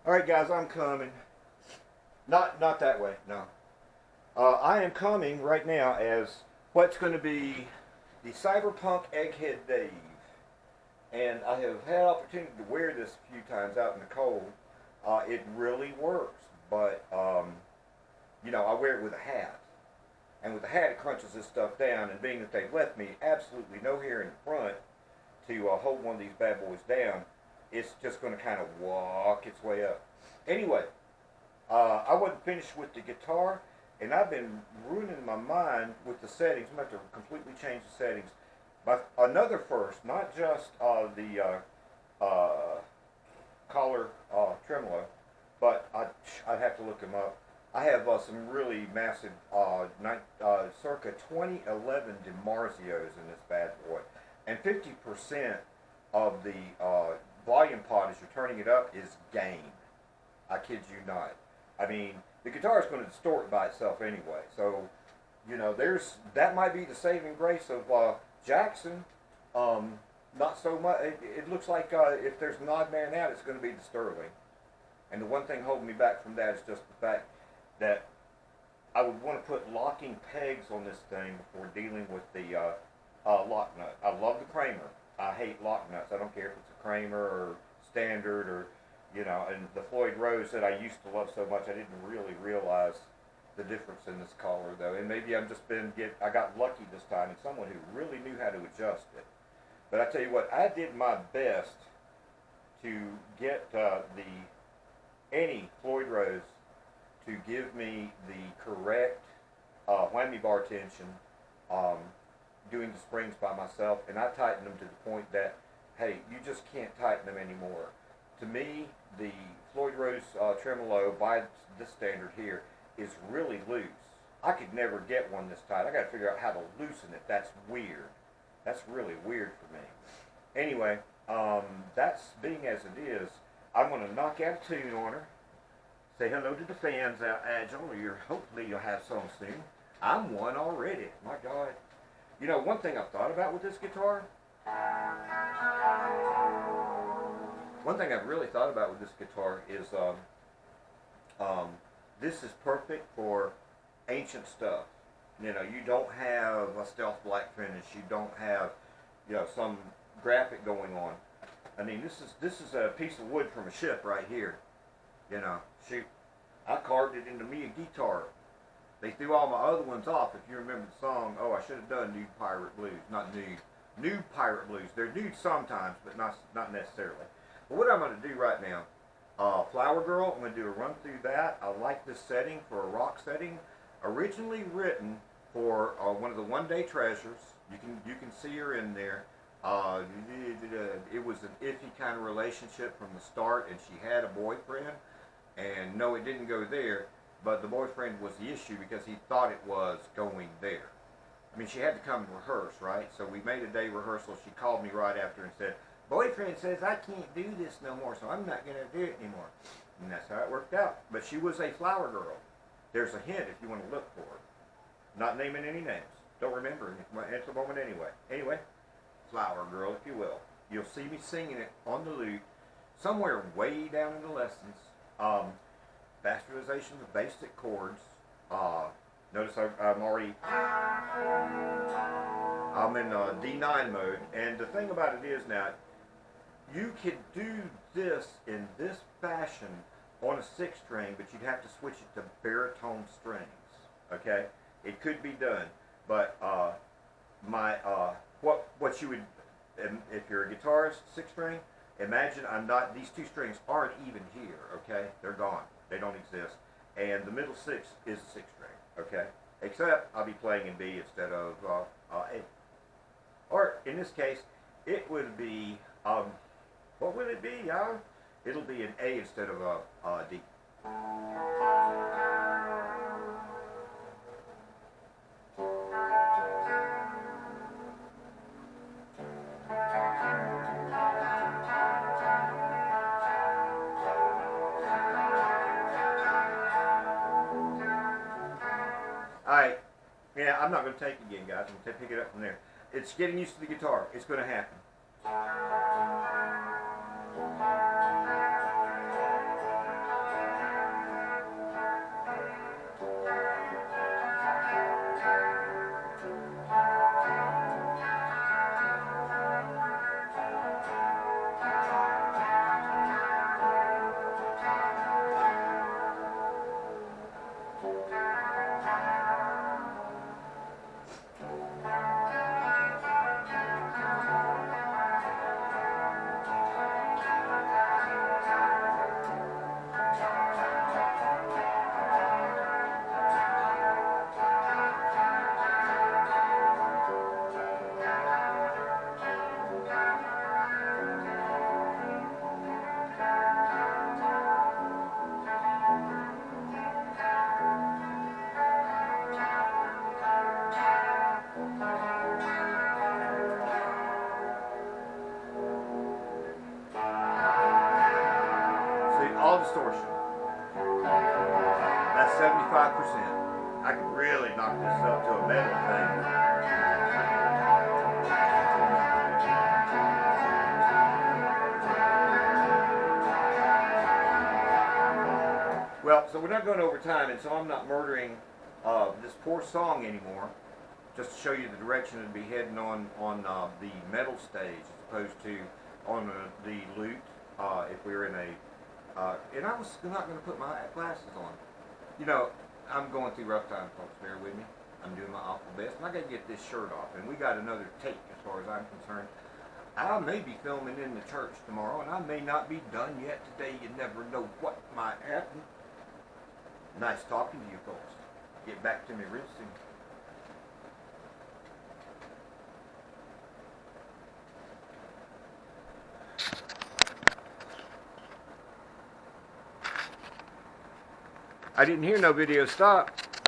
All right, guys, I'm coming. Not that way. No. I am coming right now as what's going to be the Cyberpunk Egghead Dave, and I have had opportunity to wear this a few times out in the cold. It really works, but I wear it with a hat, and with the hat it crunches this stuff down. And being that they've left me absolutely no hair in the front to hold one of these bad boys down, it's just going to kind of walk its way up. Anyway, I wasn't finished with the guitar, and I've been ruining my mind with the settings. I'm going to have to completely change the settings. But another first, not just the collar tremolo, but I'd have to look them up. I have some really massive circa 2011 DiMarzios in this bad boy, and 50% of the volume pot as you're turning it up is gain. I kid you not. I mean, the guitar is going to distort by itself anyway. So, that might be the saving grace of Jackson. Not so much. It looks like if there's an odd man out, it's going to be the Sterling. And the one thing holding me back from that is just the fact that I would want to put locking pegs on this thing before dealing with the lock nut. I love the Kramer. I hate lock nuts. I don't care if it's a Kramer or standard or and the Floyd Rose that I used to love so much, I didn't really realize the difference in this collar though. And maybe I got lucky this time and someone who really knew how to adjust it. But I tell you what, I did my best to get any Floyd Rose to give me the correct whammy bar tension, doing the springs by myself, and I tightened them to the point that, hey, you just can't tighten them anymore. To me, the Floyd Rose tremolo by this standard here is really loose. I could never get one this tight. I got to figure out how to loosen it. That's weird. That's really weird for me. Anyway, that's being as it is. I'm going to knock out a tune on her. Say hello to the fans out, Agile. Hopefully you'll have some soon. I'm one already. My God. One thing I've thought about with this guitar. One thing I've really thought about with this guitar is this is perfect for ancient stuff. You don't have a stealth black finish. You don't have some graphic going on. I mean, this is a piece of wood from a ship right here. Shoot, I carved it into me a guitar. They threw all my other ones off. If you remember the song, I should have done Nude Pirate Blues, not Nude. Nude Pirate Blues. They're nude sometimes, but not necessarily. But what I'm going to do right now, Flower Girl, I'm going to do a run through that. I like this setting for a rock setting. Originally written for one of the One Day Treasures. You can see her in there. It was an iffy kind of relationship from the start, and she had a boyfriend. And no, it didn't go there, but the boyfriend was the issue because he thought it was going there. I mean, she had to come and rehearse, right? So we made a day rehearsal. She called me right after and said, boyfriend says I can't do this no more, so I'm not going to do it anymore. And that's how it worked out. But she was a flower girl. There's a hint if you want to look for her. Not naming any names. Don't remember at the moment anyway. Anyway, flower girl, if you will. You'll see me singing it on the lute somewhere way down in the lessons. Bastardization of basic chords. Notice I'm in D9 mode, and the thing about it is now, you could do this in this fashion on a 6-string, but you'd have to switch it to baritone strings. Okay, it could be done, but what you would, if you're a guitarist, 6-string, imagine these 2 strings aren't even here. Okay, they're gone. They don't exist, and the middle 6 is a 6-string. Okay, except I'll be playing in B instead of A. Or in this case, it would be, what would it be, y'all? It'll be an A instead of a D. Alright, yeah, I'm not going to take it again, guys. I'm going to pick it up from there. It's getting used to the guitar. It's going to happen. distortion. That's 75%. I could really knock this up to a metal thing. Well, so we're not going over time, and so I'm not murdering this poor song anymore. Just to show you the direction it'd be heading on the metal stage as opposed to on the lute. If we were in a, and I was not going to put my glasses on. You know, I'm going through rough time, folks. Bear with me. I'm doing my awful best, and I got to get this shirt off. And we got another take as far as I'm concerned. I may be filming in the church tomorrow, and I may not be done yet today. You never know what might happen. Nice talking to you folks. Get back to me real soon. I didn't hear no video stop.